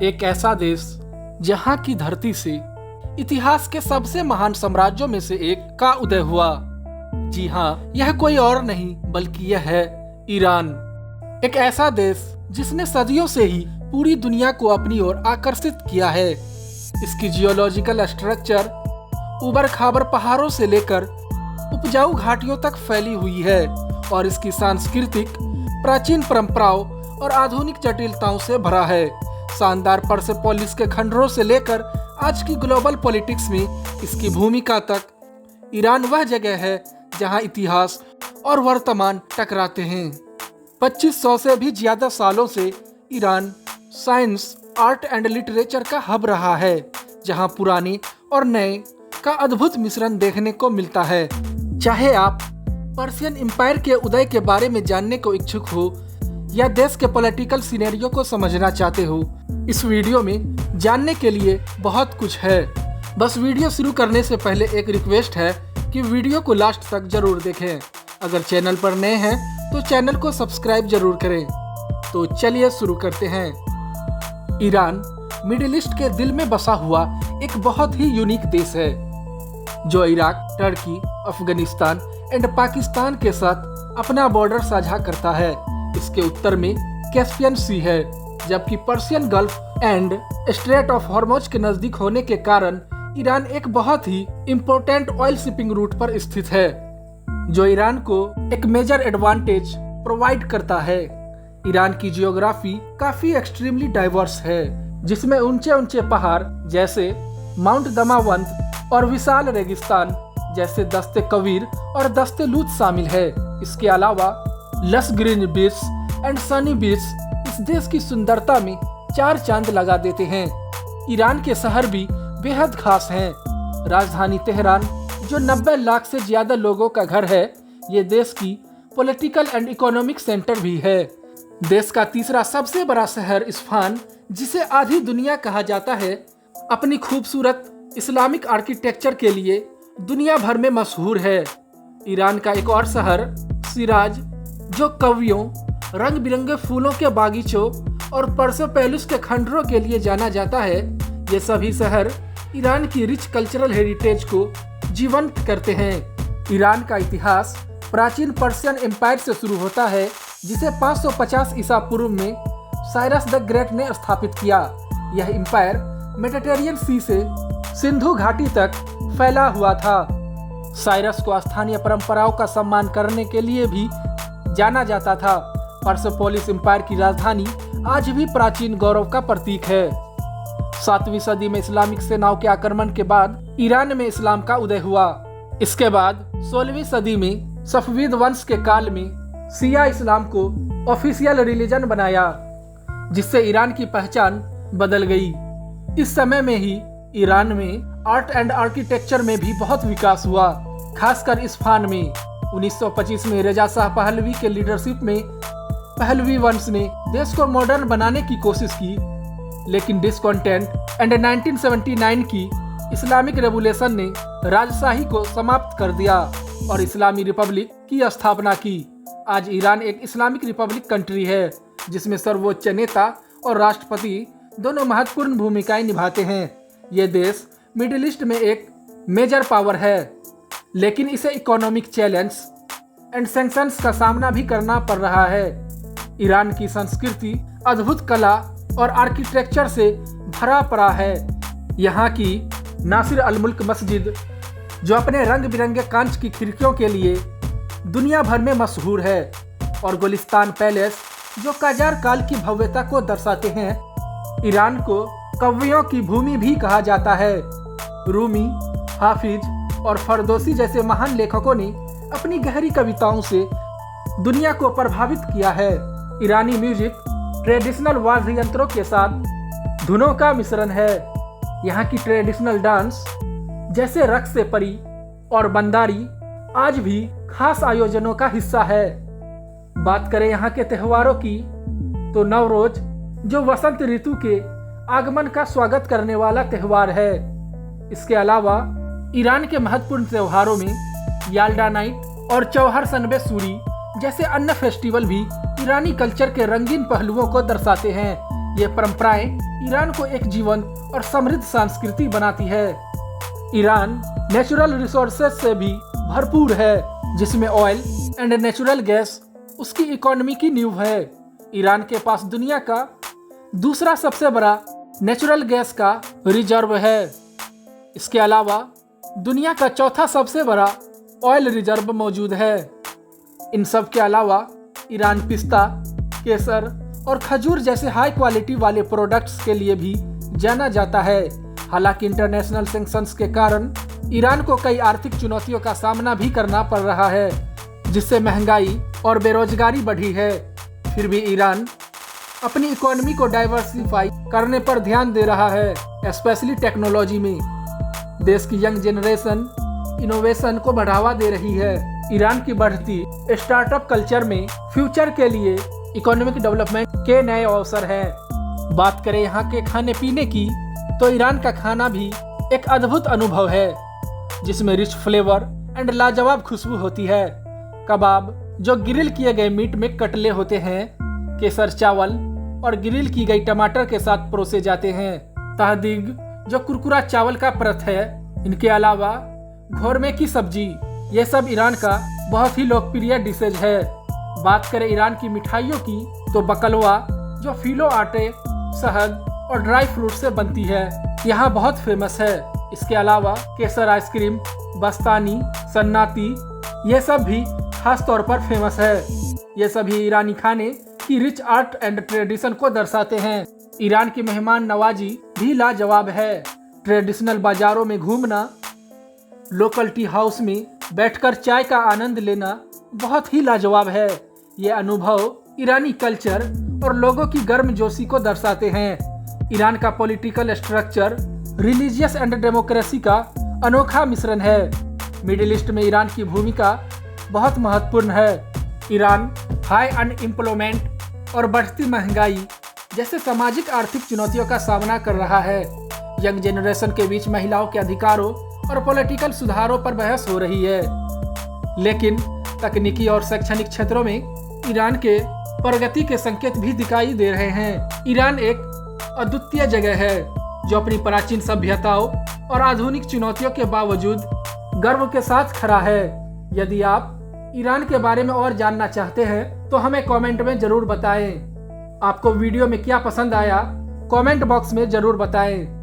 एक ऐसा देश जहां की धरती से इतिहास के सबसे महान साम्राज्यों में से एक का उदय हुआ। जी हाँ, यह कोई और नहीं बल्कि यह है ईरान। एक ऐसा देश जिसने सदियों से ही पूरी दुनिया को अपनी ओर आकर्षित किया है। इसकी जियोलॉजिकल स्ट्रक्चर उबड़ खाबड़ पहाड़ों से लेकर उपजाऊ घाटियों तक फैली हुई है और इसकी सांस्कृतिक प्राचीन परंपराओं और आधुनिक जटिलताओं से भरा है। शानदार पर्सेपोलिस के खंडरों से लेकर आज की ग्लोबल पॉलिटिक्स में इसकी भूमिका तक, ईरान वह जगह है जहां इतिहास और वर्तमान टकराते हैं। 2500 से भी ज्यादा सालों से Iran science, art and literature का हब रहा है, जहां पुराने और नए का अद्भुत मिश्रण देखने को मिलता है। चाहे आप पर्शियन एम्पायर के उदय के बारे में जानने को इच्छुक हो या देश के पॉलिटिकल सिनेरियो को समझना चाहते हो, इस वीडियो में जानने के लिए बहुत कुछ है। बस वीडियो शुरू करने से पहले एक रिक्वेस्ट है कि वीडियो को लास्ट तक जरूर देखें। अगर चैनल पर नए हैं तो चैनल को सब्सक्राइब जरूर करें। तो चलिए शुरू करते हैं। ईरान मिडिल ईस्ट के दिल में बसा हुआ एक बहुत ही यूनिक देश है, जो Iraq, Turkey, Afghanistan and Pakistan के साथ अपना बॉर्डर साझा करता है। इसके उत्तर में कैस्पियन सी है, जबकि Persian gulf and straight of Hormuz के नजदीक होने के कारण ईरान एक बहुत ही इम्पोर्टेंट ऑयल शिपिंग रूट पर स्थित है, जो ईरान को एक मेजर एडवांटेज प्रोवाइड करता है। ईरान की जियोग्राफी काफी एक्सट्रीमली डाइवर्स है, जिसमें ऊंचे ऊंचे पहाड़ जैसे माउंट दमावंत और विशाल रेगिस्तान जैसे दस्ते कबीर और दस्ते लूत शामिल है। इसके अलावा लस ग्रीन बीच एंड सनी बीच इस देश की सुंदरता में चार चांद लगा देते हैं। ईरान के शहर भी बेहद खास हैं। राजधानी तेहरान, जो 90 लाख से ज्यादा लोगों का घर है, ये देश की पॉलिटिकल एंड इकोनॉमिक सेंटर भी है। देश का तीसरा सबसे बड़ा शहर इस्फहान, जिसे आधी दुनिया कहा जाता है, अपनी खूबसूरत इस्लामिक आर्किटेक्चर के लिए दुनिया भर में मशहूर है। ईरान का एक और शहर शिराज, जो कवियों, रंग बिरंगे फूलों के बागीचों और पर्सेपोलिस के खंडरों के लिए जाना जाता है, ये सभी शहर ईरान की रिच कल्चरल हेरिटेज को जीवंत करते हैं। ईरान का इतिहास प्राचीन पर्शियन एम्पायर से शुरू होता है, जिसे 550 ईसा पूर्व में साइरस द ग्रेट ने स्थापित किया। यह एम्पायर मेडिटेरियन सी से सिंधु घाटी तक फैला हुआ था। साइरस को स्थानीय परंपराओं का सम्मान करने के लिए भी जाना जाता था। पर्सेपोलिस एम्पायर की राजधानी आज भी प्राचीन गौरव का प्रतीक है। 7वीं सदी में इस्लामिक सेनाओं के आक्रमण के बाद ईरान में इस्लाम का उदय हुआ। इसके बाद 16वीं सदी में सफवीद वंश के काल में शिया इस्लाम को ऑफिशियल रिलीजन बनाया, जिससे ईरान की पहचान बदल गई। इस समय में ही ईरान में आर्ट एंड आर्किटेक्चर में भी बहुत विकास हुआ, खासकर इस्फहान में। 1925 में रेजा शाह पहलवी के लीडरशिप में पहलवी वंश ने देश को मॉडर्न बनाने की कोशिश की, लेकिन डिस्कॉन्टेंट एंड 1979 की इस्लामिक रेवोल्यूशन ने राजशाही को समाप्त कर दिया और इस्लामी रिपब्लिक की स्थापना की। आज ईरान एक इस्लामिक रिपब्लिक कंट्री है, जिसमें सर्वोच्च नेता और राष्ट्रपति दोनों महत्वपूर्ण भूमिकाएं निभाते हैं। ये देश मिडिल ईस्ट में एक मेजर पावर है, लेकिन इसे इकोनॉमिक चैलेंज एंड सैंक्शंस का सामना भी करना पड़ रहा है। ईरान की संस्कृति अद्भुत कला और आर्किटेक्चर से भरा पड़ा है। यहाँ की नासिर अल मुल्क मस्जिद, जो अपने रंग बिरंगे कांच की खिड़कियों के लिए दुनिया भर में मशहूर है, और गुलिस्तान पैलेस, जो काजार काल की भव्यता को दर्शाते हैं। ईरान को कवियों की भूमि भी कहा जाता है। रूमी, हाफिज और फरदोसी जैसे महान लेखकों ने अपनी गहरी कविताओं से दुनिया को प्रभावित किया है। ईरानी म्यूजिक ट्रेडिशनल वाद्य यंत्रों के साथ धुनों का मिश्रण है। यहाँ की ट्रेडिशनल डांस जैसे रक्स से परी और बंदारी आज भी खास आयोजनों का हिस्सा है। बात करें यहाँ के त्योहारों की, तो नवरोज, जो वसंत ऋतु के आगमन का स्वागत करने वाला त्योहार है। इसके अलावा ईरान के महत्वपूर्ण त्योहारों में याल्डा नाइट और चौहर सनबे सूरी जैसे अन्य फेस्टिवल भी ईरानी कल्चर के रंगीन पहलुओं को दर्शाते हैं। ये परंपराएं ईरान को एक जीवंत और समृद्ध संस्कृति बनाती है। ईरान नेचुरल रिसोर्सेज से भी भरपूर है, जिसमें ऑयल एंड नेचुरल गैस उसकी इकोनॉमी की नींव है। ईरान के पास दुनिया का दूसरा सबसे बड़ा नेचुरल गैस का रिजर्व है। इसके अलावा दुनिया का चौथा सबसे बड़ा ऑयल रिजर्व मौजूद है। इन सब के अलावा ईरान पिस्ता, केसर और खजूर जैसे हाई क्वालिटी वाले प्रोडक्ट्स के लिए भी जाना जाता है। हालांकि इंटरनेशनल सैंक्शंस के कारण ईरान को कई आर्थिक चुनौतियों का सामना भी करना पड़ रहा है, जिससे महंगाई और बेरोजगारी बढ़ी है। फिर भी ईरान अपनी इकोनॉमी को डाइवर्सिफाई करने पर ध्यान दे रहा है, स्पेशली टेक्नोलॉजी में। देश की यंग जनरेशन इनोवेशन को बढ़ावा दे रही है। ईरान की बढ़ती स्टार्टअप कल्चर में फ्यूचर के लिए इकोनॉमिक डेवलपमेंट के नए अवसर हैं। बात करें यहाँ के खाने पीने की, तो ईरान का खाना भी एक अद्भुत अनुभव है, जिसमें रिच फ्लेवर एंड लाजवाब खुशबू होती है। कबाब जो ग्रिल किए गए मीट में कटले होते हैं, केसर चावल और ग्रिल की गई टमाटर के साथ परोसे जाते हैं। तहदीग जो कुरकुरा चावल का परत है। इनके अलावा घोरमे की सब्जी, ये सब ईरान का बहुत ही लोकप्रिय डिशेज है। बात करें ईरान की मिठाइयों की, तो बकलवा जो फीलो आटे, शहद और ड्राई फ्रूट से बनती है, यहाँ बहुत फेमस है। इसके अलावा केसर आइसक्रीम, बस्तानी, सन्नाती, ये सब भी खास तौर पर फेमस है। ये सभी ईरानी खाने की रिच आर्ट एंड ट्रेडिशन को दर्शाते हैं। ईरान की मेहमान नवाजी भी लाजवाब है। ट्रेडिशनल बाजारों में घूमना, लोकल टी हाउस में बैठकर चाय का आनंद लेना बहुत ही लाजवाब है। ये अनुभव ईरानी कल्चर और लोगों की गर्मजोशी को दर्शाते हैं। ईरान का political structure religious and democracy का अनोखा मिश्रण है। मिडिल ईस्ट में ईरान की भूमिका बहुत महत्वपूर्ण है। ईरान हाई अनएम्प्लॉयमेंट और बढ़ती महंगाई जैसे सामाजिक आर्थिक चुनौतियों का सामना कर रहा है। यंग जनरेशन के बीच महिलाओं के अधिकारों और पॉलिटिकल सुधारों पर बहस हो रही है। लेकिन तकनीकी और शैक्षणिक क्षेत्रों में ईरान के प्रगति के संकेत भी दिखाई दे रहे हैं। ईरान एक अद्वितीय जगह है, जो अपनी प्राचीन सभ्यताओं और आधुनिक चुनौतियों के बावजूद गर्व के साथ खड़ा है। यदि आप ईरान के बारे में और जानना चाहते हैं, तो हमें कमेंट में जरूर बताएं। आपको वीडियो में क्या पसंद आया, कमेंट बॉक्स में जरूर बताएं।